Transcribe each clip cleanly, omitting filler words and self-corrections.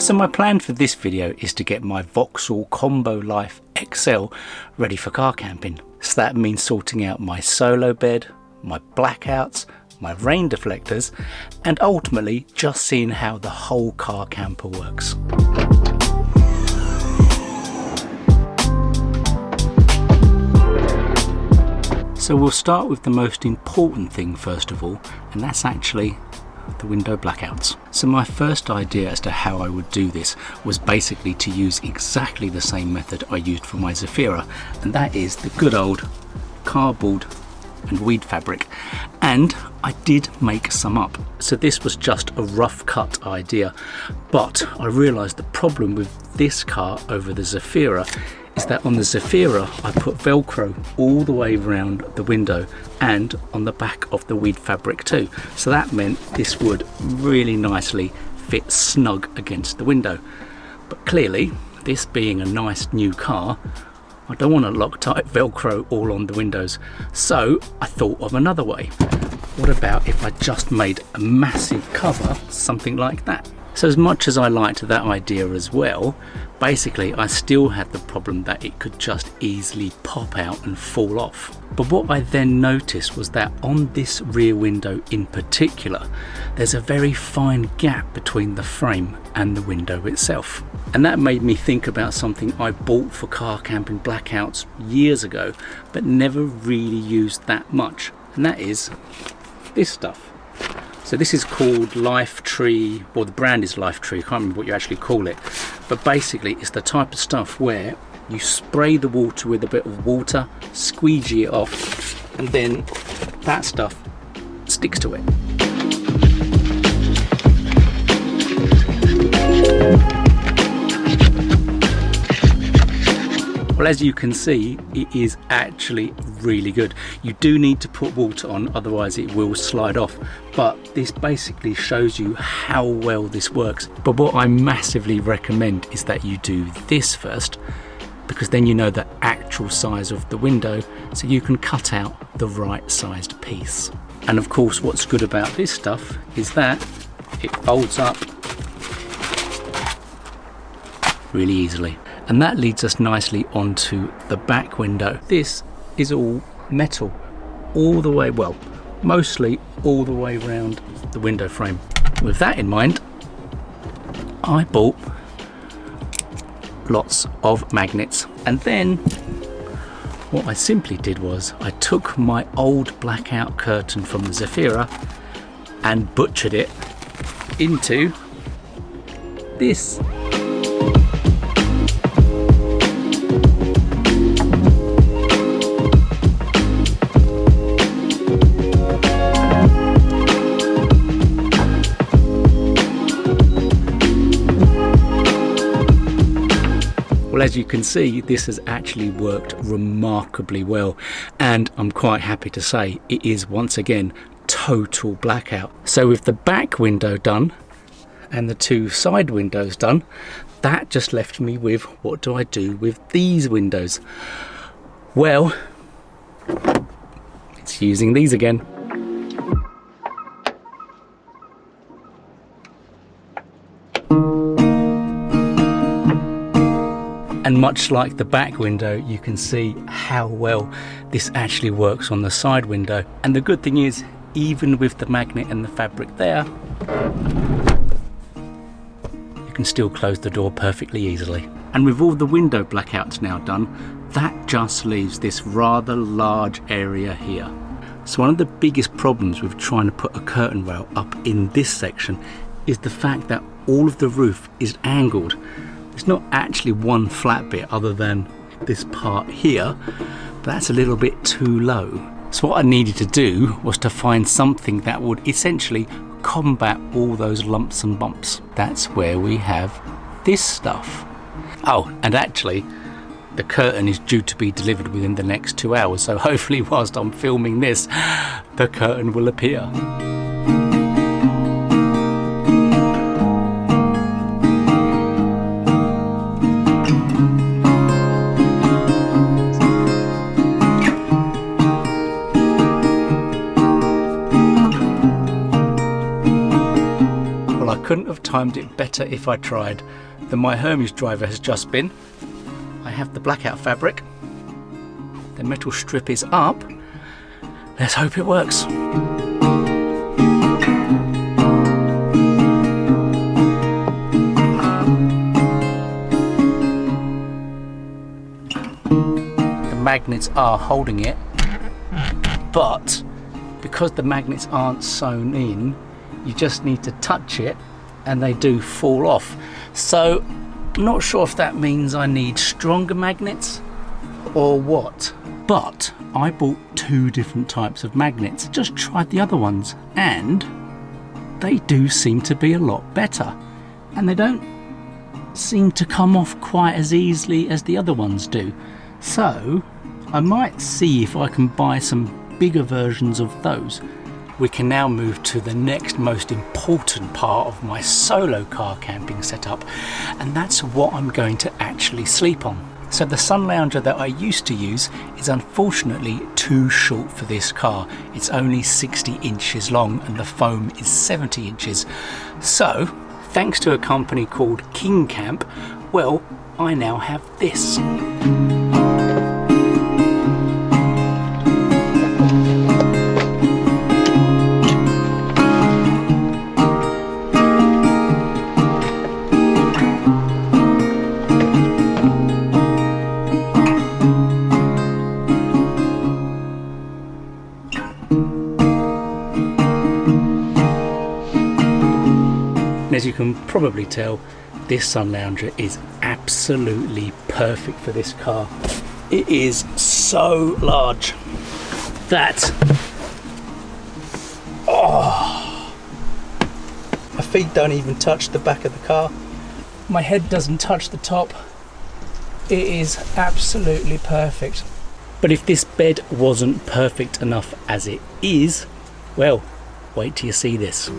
So my plan for this video is to get my Vauxhall Combo Life XL ready for car camping. So that means sorting out my solo bed, my blackouts, my rain deflectors, and ultimately just seeing how the whole car camper works. So we'll start with the most important thing first of all, and that's actually the window blackouts. So my first idea as to how I would do this was basically to use exactly the same method I used for my Zafira, and that is the good old cardboard and weed fabric. And I did make some up. So this was just a rough cut idea, but I realized the problem with this car over the Zafira is that on the Zafira I put Velcro all the way around the window and on the back of the weed fabric too. So that meant this would really nicely fit snug against the window. But clearly, this being a nice new car, I don't want to Loctite Velcro all on the windows. So I thought of another way. What about if I just made a massive cover, something like that? So as much as I liked that idea as well, basically I still had the problem that it could just easily pop out and fall off. But what I then noticed was that on this rear window in particular, there's a very fine gap between the frame and the window itself. And that made me think about something I bought for car camping blackouts years ago, but never really used that much. And that is this stuff. So this is called Lifetree, or the brand is Lifetree, I can't remember what you actually call it. But basically it's the type of stuff where you spray the water with a bit of water, squeegee it off, and then that stuff sticks to it. Well, as you can see, it is actually really good. You do need to put water on, otherwise it will slide off. But this basically shows you how well this works. But what I massively recommend is that you do this first, because then you know the actual size of the window, so you can cut out the right sized piece. And of course, what's good about this stuff is that it folds up really easily. And that leads us nicely onto the back window. This is all metal, all the way, well, mostly all the way around the window frame. With that in mind, I bought lots of magnets. And then what I simply did was I took my old blackout curtain from the Zafira and butchered it into this. Well, as you can see, this has actually worked remarkably well, and I'm quite happy to say it is once again total blackout. So with the back window done and the two side windows done, that just left me with what do I do with these windows? Well, it's using these again. And much like the back window, you can see how well this actually works on the side window. And the good thing is, even with the magnet and the fabric there, you can still close the door perfectly easily. And with all the window blackouts now done, that just leaves this rather large area here. So one of the biggest problems with trying to put a curtain rail up in this section is the fact that all of the roof is angled. It's not actually one flat bit other than this part here, but that's a little bit too low. So what I needed to do was to find something that would essentially combat all those lumps and bumps. That's where we have this stuff. Oh, and actually the curtain is due to be delivered within the next 2 hours, so hopefully whilst I'm filming this, the curtain will appear. couldn't have timed it better if I tried than my Hermes driver has just been. I have the blackout fabric. The metal strip is up. Let's hope it works. The magnets are holding it, but because the magnets aren't sewn in, you just need to touch it and they do fall off. So I'm not sure if that means I need stronger magnets or what, but I bought 2 different types of magnets. Just tried the other ones and they do seem to be a lot better, and they don't seem to come off quite as easily as the other ones do. So I might see if I can buy some bigger versions of those. We can now move to the next most important part of my solo car camping setup, and that's what I'm going to actually sleep on. So the sun lounger that I used to use is unfortunately too short for this car. It's only 60 inches long and the foam is 70 inches. So thanks to a company called Camper, well, I now have this. As you can probably tell, this sun lounger is absolutely perfect for this car. It is so large that my feet don't even touch the back of the car. My head doesn't touch the top. It is absolutely perfect. But if this bed wasn't perfect enough as it is, well, wait till you see this.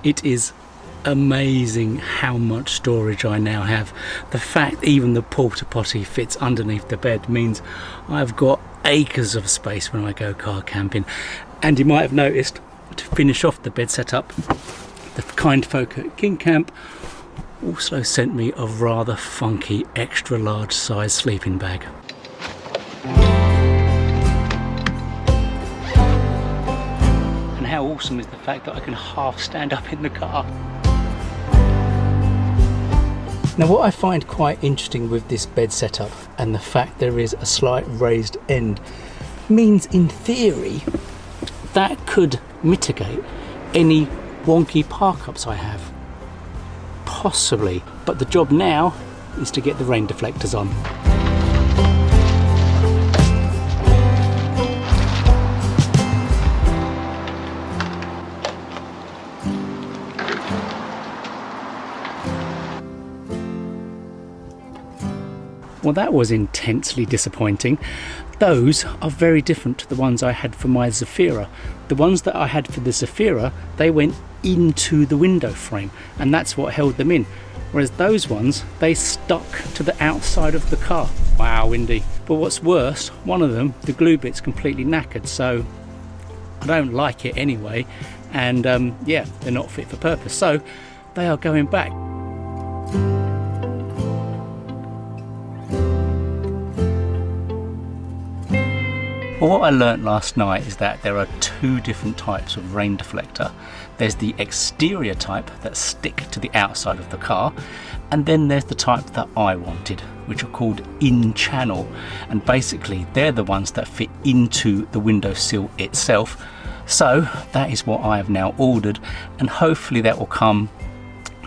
It is amazing how much storage I now have. The fact even the porta potty fits underneath the bed means I've got acres of space when I go car camping. And you might have noticed, to finish off the bed setup, the kind folk at Camper also sent me a rather funky extra large size sleeping bag. How awesome is the fact that I can half stand up in the car. Now what I find quite interesting with this bed setup and the fact there is a slight raised end means in theory that could mitigate any wonky park ups I have. Possibly, but the job now is to get the rain deflectors on. Well, that was intensely disappointing. Those are very different to the ones I had for my Zafira. The ones that I had for the Zafira, they went into the window frame and that's what held them in. Whereas those ones, they stuck to the outside of the car. Wow, windy. But what's worse, one of them, the glue bit's completely knackered, so I don't like it anyway. And yeah, they're not fit for purpose. So they are going back. Well, what I learnt last night is that there are 2 different types of rain deflector. There's the exterior type that stick to the outside of the car, and then there's the type that I wanted, which are called in-channel, and basically they're the ones that fit into the windowsill itself. So that is what I have now ordered, and hopefully that will come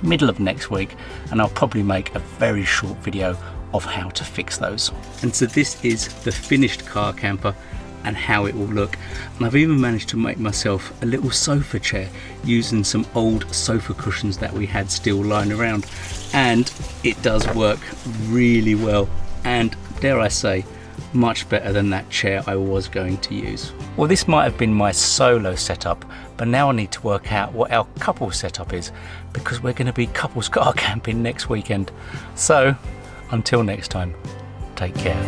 middle of next week, and I'll probably make a very short video of how to fix those. And so this is the finished car camper and how it will look. And I've even managed to make myself a little sofa chair using some old sofa cushions that we had still lying around, and it does work really well, and dare I say, much better than that chair I was going to use. Well, this might have been my solo setup, but now I need to work out what our couple setup is, because we're going to be couples car camping next weekend. So until next time, take care.